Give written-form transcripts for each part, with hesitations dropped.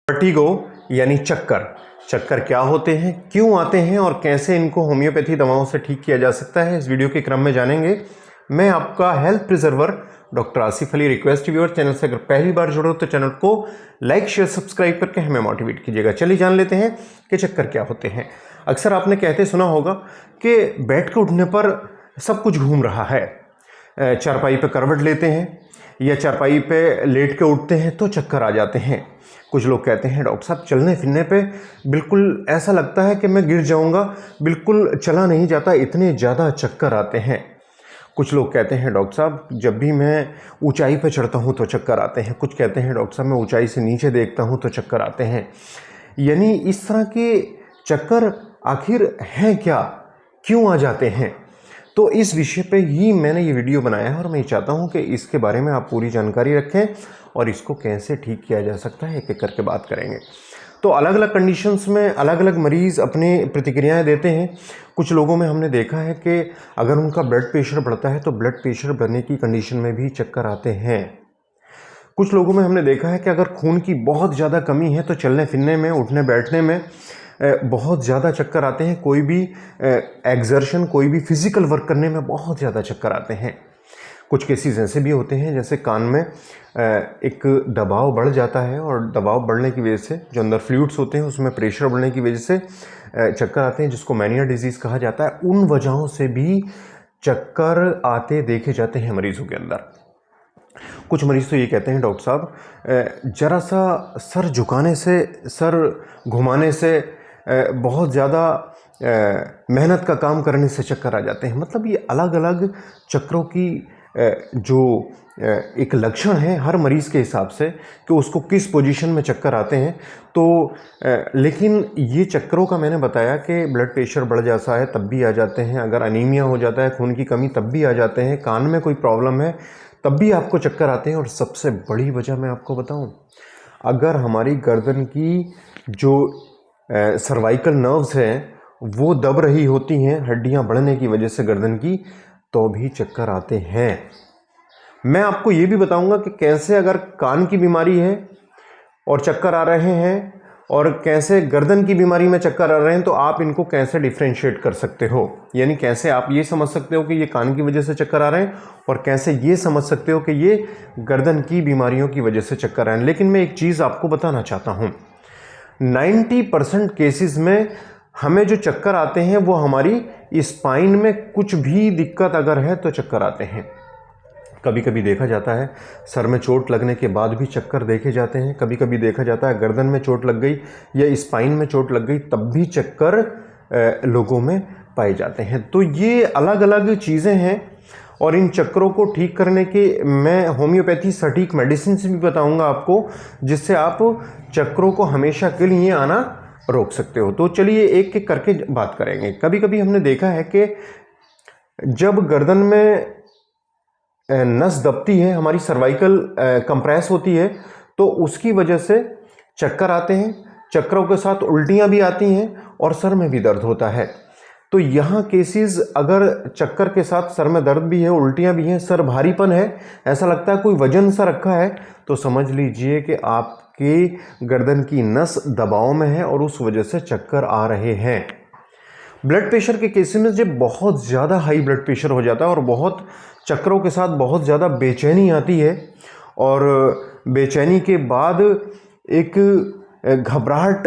Vertigo यानी चक्कर क्या होते हैं, क्यों आते हैं और कैसे इनको होम्योपैथी दवाओं से ठीक किया जा सकता है, इस वीडियो के क्रम में जानेंगे। मैं आपका health preserver doctor Asif Ali. Request viewer, channel से अगर पहली बार जुड़े हो तो चैनल को लाइक शेयर सब्सक्राइब करके हमें मोटिवेट कीजिएगा। चलिए जान लेते हैं कि चक्कर क्या होते हैं। अक्सर आपने कहते सुना होगा कि बैठ के उठने पर सब कुछ घूम रहा है। चारपाई पे करवट लेते हैं या चारपाई पे लेट के उठते हैं तो चक्कर आ जाते हैं। कुछ लोग कहते हैं डॉक्टर साहब चलने फिरने पे बिल्कुल ऐसा लगता है कि मैं गिर जाऊंगा, बिल्कुल चला नहीं जाता, इतने ज़्यादा चक्कर आते हैं। कुछ लोग कहते हैं डॉक्टर साहब जब भी मैं ऊंचाई पे चढ़ता हूं तो चक्कर आते हैं। कुछ कहते हैं डॉक्टर साहब मैं ऊंचाई से नीचे देखता हूं तो चक्कर आते हैं। यानी इस तरह के चक्कर आखिर हैं क्या, क्यों आ जाते हैं? तो इस विषय पे ही मैंने ये वीडियो बनाया है और मैं चाहता हूँ कि इसके बारे में आप पूरी जानकारी रखें और इसको कैसे ठीक किया जा सकता है एक एक करके बात करेंगे। तो अलग अलग कंडीशंस में अलग अलग मरीज़ अपनी प्रतिक्रियाएं देते हैं। कुछ लोगों में हमने देखा है कि अगर उनका ब्लड प्रेशर बढ़ता है तो ब्लड प्रेशर बढ़ने की कंडीशन में भी चक्कर आते हैं। कुछ लोगों में हमने देखा है कि अगर खून की बहुत ज़्यादा कमी है तो चलने फिरने में, उठने बैठने में बहुत ज़्यादा चक्कर आते हैं। कोई भी एक्सर्शन, कोई भी फिजिकल वर्क करने में बहुत ज़्यादा चक्कर आते हैं। कुछ केसेस ऐसे भी होते हैं जैसे कान में एक दबाव बढ़ जाता है और दबाव बढ़ने की वजह से जो अंदर फ्लूइड्स होते हैं उसमें प्रेशर बढ़ने की वजह से चक्कर आते हैं, जिसको मैनिया डिजीज़ कहा जाता है। उन वजहों से भी चक्कर आते देखे जाते हैं मरीज़ों के अंदर। कुछ मरीज़ तो ये कहते हैं डॉक्टर साहब ज़रा सा सर झुकाने से, सर घुमाने से, बहुत ज़्यादा मेहनत का काम करने से चक्कर आ जाते हैं। मतलब ये अलग अलग चक्रों की जो एक लक्षण है हर मरीज़ के हिसाब से कि उसको किस पोजीशन में चक्कर आते हैं। तो लेकिन ये चक्करों का मैंने बताया कि ब्लड प्रेशर बढ़ जाता है तब भी आ जाते हैं, अगर अनीमिया हो जाता है, खून की कमी, तब भी आ जाते हैं, कान में कोई प्रॉब्लम है तब भी आपको चक्कर आते हैं। और सबसे बड़ी वजह मैं आपको बताऊं, अगर हमारी गर्दन की जो सर्वाइकल नर्व्स हैं वो दब रही होती हैं हड्डियां बढ़ने की वजह से गर्दन की, तो भी चक्कर आते हैं। मैं आपको ये भी बताऊंगा कि कैसे अगर कान की बीमारी है और चक्कर आ रहे हैं और कैसे गर्दन की बीमारी में चक्कर आ रहे हैं तो आप इनको कैसे डिफ्रेंशिएट कर सकते हो। यानी कैसे आप ये समझ सकते हो कि ये कान की वजह से चक्कर आ रहे हैं और कैसे ये समझ सकते हो कि ये गर्दन की बीमारियों की वजह से चक्कर आ रहे हैं। लेकिन मैं एक चीज़ आपको बताना चाहता हूँ, 90% केसेस में हमें जो चक्कर आते हैं वो हमारी स्पाइन में कुछ भी दिक्कत अगर है तो चक्कर आते हैं। कभी कभी देखा जाता है सर में चोट लगने के बाद भी चक्कर देखे जाते हैं। कभी कभी देखा जाता है गर्दन में चोट लग गई या स्पाइन में चोट लग गई तब भी चक्कर लोगों में पाए जाते हैं। तो ये अलग अलग चीज़ें हैं और इन चक्करों को ठीक करने के मैं होम्योपैथी सटीक मेडिसिन भी बताऊंगा आपको, जिससे आप चक्करों को हमेशा के लिए आना रोक सकते हो। तो चलिए एक एक करके बात करेंगे। कभी कभी हमने देखा है कि जब गर्दन में नस दबती है, हमारी सर्वाइकल कंप्रेस होती है, तो उसकी वजह से चक्कर आते हैं। चक्करों के साथ उल्टियां भी आती हैं और सर में भी दर्द होता है। तो यहाँ केसेस अगर चक्कर के साथ सर में दर्द भी है, उल्टियां भी हैं, सर भारीपन है, ऐसा लगता है कोई वजन सा रखा है, तो समझ लीजिए कि आपकी गर्दन की नस दबाव में है और उस वजह से चक्कर आ रहे हैं। ब्लड प्रेशर के केसेस में जब बहुत ज़्यादा हाई ब्लड प्रेशर हो जाता है और बहुत चक्करों के साथ बहुत ज़्यादा बेचैनी आती है और बेचैनी के बाद एक घबराहट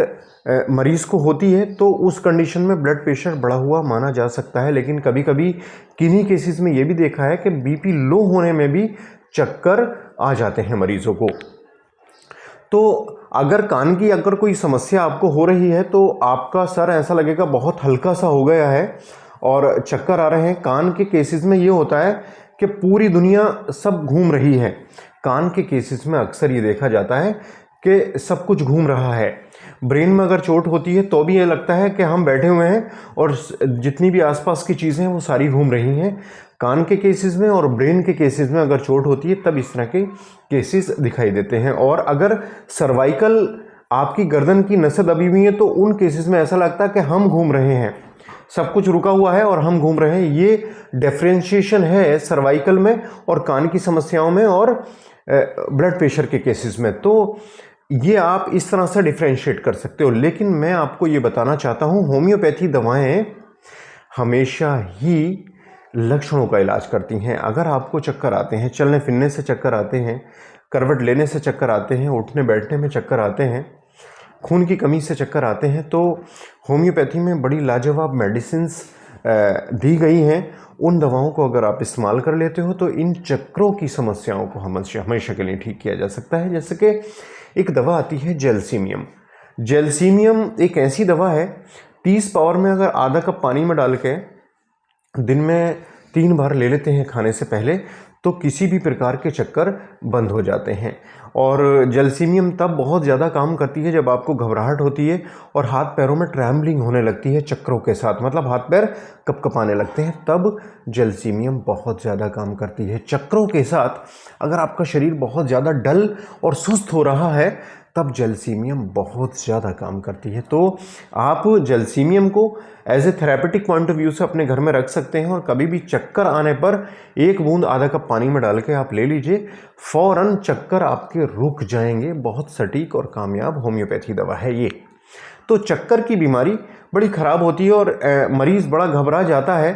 मरीज़ को होती है, तो उस कंडीशन में ब्लड प्रेशर बढ़ा हुआ माना जा सकता है। लेकिन कभी कभी किन्हीं केसेस में ये भी देखा है कि बीपी लो होने में भी चक्कर आ जाते हैं मरीज़ों को। तो अगर कान की अगर कोई समस्या आपको हो रही है तो आपका सर ऐसा लगेगा बहुत हल्का सा हो गया है और चक्कर आ रहे हैं। कान के केसेस में ये होता है कि पूरी दुनिया सब घूम रही है। कान के केसेस में अक्सर ये देखा जाता है कि सब कुछ घूम रहा है। ब्रेन में अगर चोट होती है तो भी ये लगता है कि हम बैठे हुए हैं और जितनी भी आसपास की चीज़ें हैं वो सारी घूम रही हैं। कान के केसेस में और ब्रेन के केसेस में अगर चोट होती है तब इस तरह के केसेस दिखाई देते हैं। और अगर सर्वाइकल आपकी गर्दन की नसें दबी हुई हैं तो उन केसेस में ऐसा लगता है कि हम घूम रहे हैं, सब कुछ रुका हुआ है और हम घूम रहे हैं। ये डिफरेंशिएशन है सर्वाइकल में और कान की समस्याओं में और ब्लड प्रेशर के केसेस में। तो ये आप इस तरह से डिफ्रेंशिएट कर सकते हो। लेकिन मैं आपको ये बताना चाहता हूँ, होम्योपैथी दवाएं हमेशा ही लक्षणों का इलाज करती हैं। अगर आपको चक्कर आते हैं, चलने फिरने से चक्कर आते हैं, करवट लेने से चक्कर आते हैं, उठने बैठने में चक्कर आते हैं, खून की कमी से चक्कर आते हैं, तो होम्योपैथी में बड़ी लाजवाब मेडिसिन्स दी गई हैं। उन दवाओं को अगर आप इस्तेमाल कर लेते हो तो इन चक्रों की समस्याओं को हमेशा के लिए ठीक किया जा सकता है। जैसे कि एक दवा आती है जेलसीमियम। जेलसीमियम एक ऐसी दवा है, 30 पावर में अगर आधा कप पानी में डाल के दिन में 3 बार ले लेते हैं खाने से पहले, तो किसी भी प्रकार के चक्कर बंद हो जाते हैं। और जेलसीमियम तब बहुत ज़्यादा काम करती है जब आपको घबराहट होती है और हाथ पैरों में ट्रैम्बलिंग होने लगती है चक्रों के साथ, मतलब हाथ पैर कपकपाने लगते हैं, तब जेलसीमियम बहुत ज़्यादा काम करती है। चक्रों के साथ अगर आपका शरीर बहुत ज़्यादा डल और सुस्त हो रहा है, तब जेलसीमियम बहुत ज़्यादा काम करती है। तो आप जेलसीमियम को as a therapeutic point of view से अपने घर में रख सकते हैं और कभी भी चक्कर आने पर 1 बूंद आधा कप पानी में डाल के आप ले लीजिए, फ़ौरन चक्कर आपके रुक जाएंगे। बहुत सटीक और कामयाब होम्योपैथी दवा है ये। तो चक्कर की बीमारी बड़ी ख़राब होती है और मरीज़ बड़ा घबरा जाता है।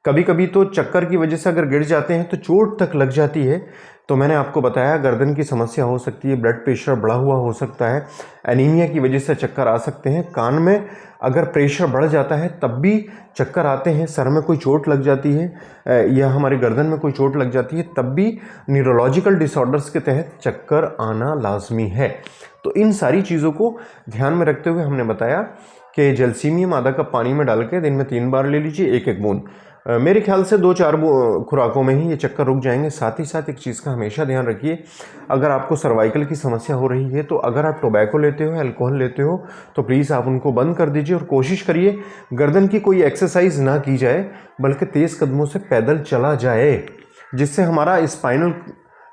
कभी कभी तो चक्कर की वजह से अगर गिर जाते हैं तो चोट तक लग जाती है। तो मैंने आपको बताया, गर्दन की समस्या हो सकती है, ब्लड प्रेशर बढ़ा हुआ हो सकता है, एनीमिया की वजह से चक्कर आ सकते हैं, कान में अगर प्रेशर बढ़ जाता है तब भी चक्कर आते हैं, सर में कोई चोट लग जाती है या हमारे गर्दन में कोई चोट लग जाती है तब भी न्यूरोलॉजिकल डिसऑर्डर्स के तहत चक्कर आना लाजमी है। तो इन सारी चीज़ों को ध्यान में रखते हुए हमने बताया कि जेलसीमियम आधा कप पानी में डाल के दिन में 3 बार ले लीजिए, 1-1 बूंद। मेरे ख्याल से 2-4 खुराकों में ही ये चक्कर रुक जाएंगे। साथ ही साथ एक चीज़ का हमेशा ध्यान रखिए, अगर आपको सर्वाइकल की समस्या हो रही है तो अगर आप टोबैको लेते हो, अल्कोहल लेते हो, तो प्लीज़ आप उनको बंद कर दीजिए और कोशिश करिए गर्दन की कोई एक्सरसाइज ना की जाए, बल्कि तेज़ कदमों से पैदल चला जाए, जिससे हमारा स्पाइनल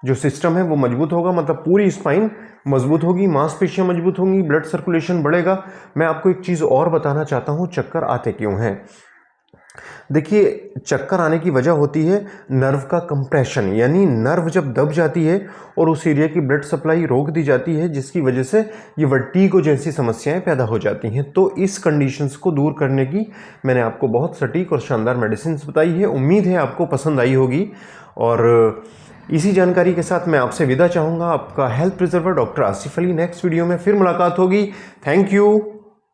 जो सिस्टम है वो मजबूत होगा, मतलब पूरी स्पाइन मजबूत होगी, मांसपेशियाँ मजबूत होंगी, ब्लड सर्कुलेशन बढ़ेगा। मैं आपको एक चीज़ और बताना चाहता हूँ, चक्कर आते क्यों हैं। देखिए, चक्कर आने की वजह होती है नर्व का कंप्रेशन, यानी नर्व जब दब जाती है और उस एरिया की ब्लड सप्लाई रोक दी जाती है, जिसकी वजह से ये वर्टिगो जैसी समस्याएं पैदा हो जाती हैं। तो इस कंडीशंस को दूर करने की मैंने आपको बहुत सटीक और शानदार मेडिसिन बताई है। उम्मीद है आपको पसंद आई होगी। और इसी जानकारी के साथ मैं आपसे विदा चाहूँगा। आपका health preserver doctor Asif Ali. Next video में फिर मुलाकात होगी। Thank you.